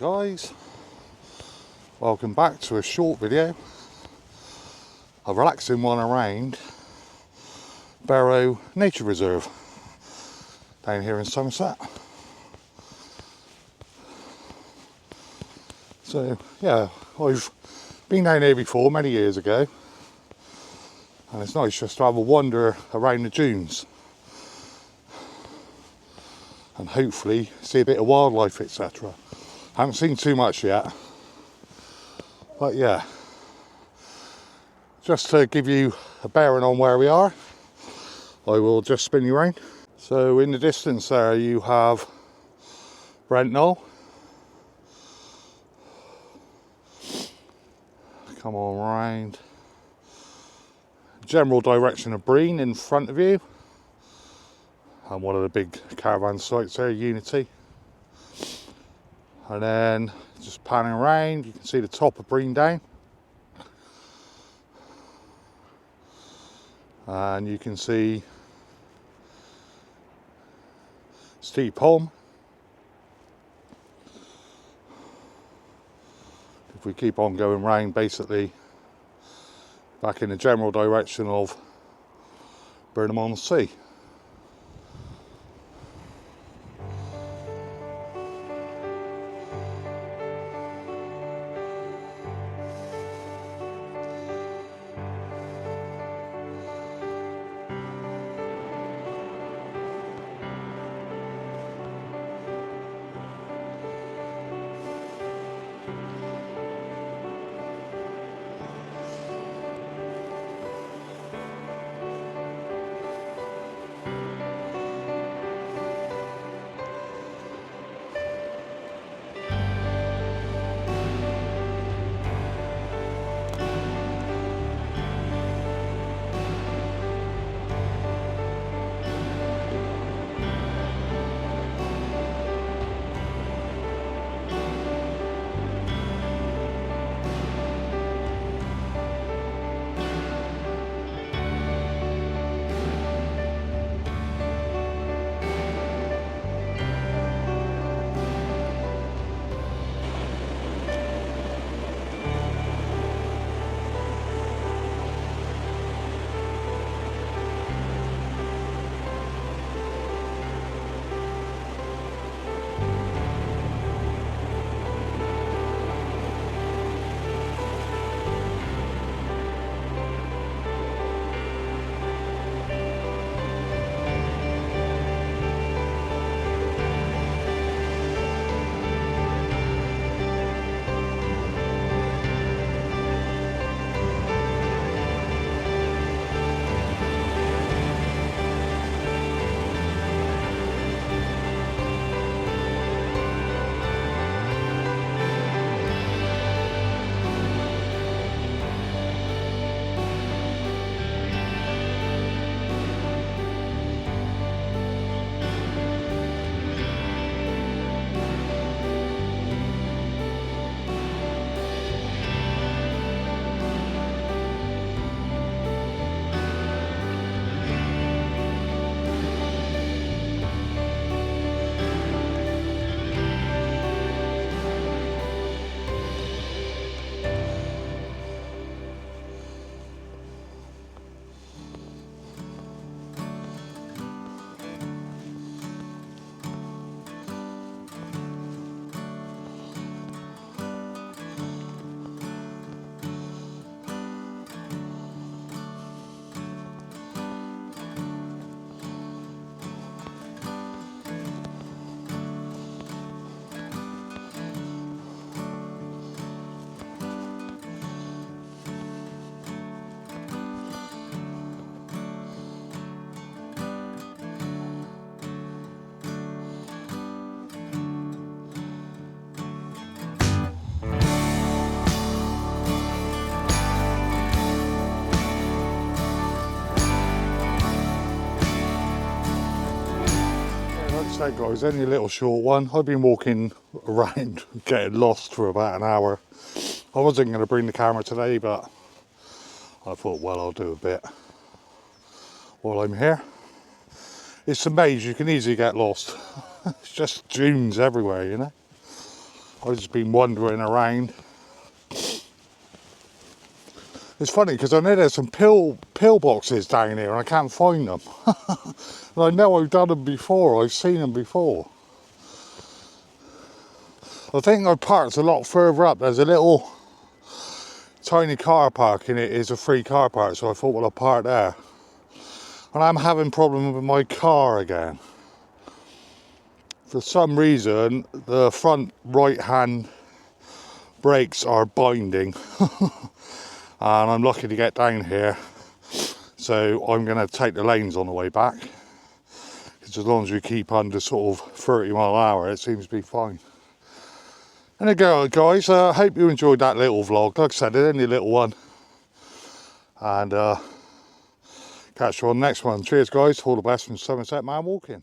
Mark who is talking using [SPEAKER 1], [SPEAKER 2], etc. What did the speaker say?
[SPEAKER 1] Guys, welcome back to a short video, a relaxing one around Berrow Nature Reserve down here in Somerset. So yeah, I've been down here before many years ago, and it's nice just to have a wander around the dunes and hopefully see a bit of wildlife, etc. Haven't seen too much yet, but yeah, just to give you a bearing on where we are, I will just spin you around. So in the distance there you have Brentnall. Come on round. General direction of Breen in front of you. And one of the big caravan sites there, Unity. And then just panning around, you can see the top of Breen down. And you can see Steep Holm. If we keep on going round, basically back in the general direction of Burnham-on-Sea. So guys, only a little short one. I've been walking around getting lost for about an hour. I wasn't going to bring the camera today, but I thought, well, I'll do a bit while I'm here. It's a maze, you can easily get lost. It's just dunes everywhere, you know. I've just been wandering around. It's funny because I know there's some pillboxes down here and I can't find them. And I know I've done them before, I've seen them before. I think I parked a lot further up. There's a little tiny car park and it is a free car park, so I thought, well, I'll park there. And I'm having problems with my car again. For some reason, the front right-hand brakes are binding. And I'm lucky to get down here. So I'm going to take the lanes on the way back. Because as long as we keep under sort of 30 mile an hour, it seems to be fine. And there you go, guys. I hope you enjoyed that little vlog. Like I said, it's only a little one. And catch you on the next one. Cheers, guys. All the best from Somerset Man Walking.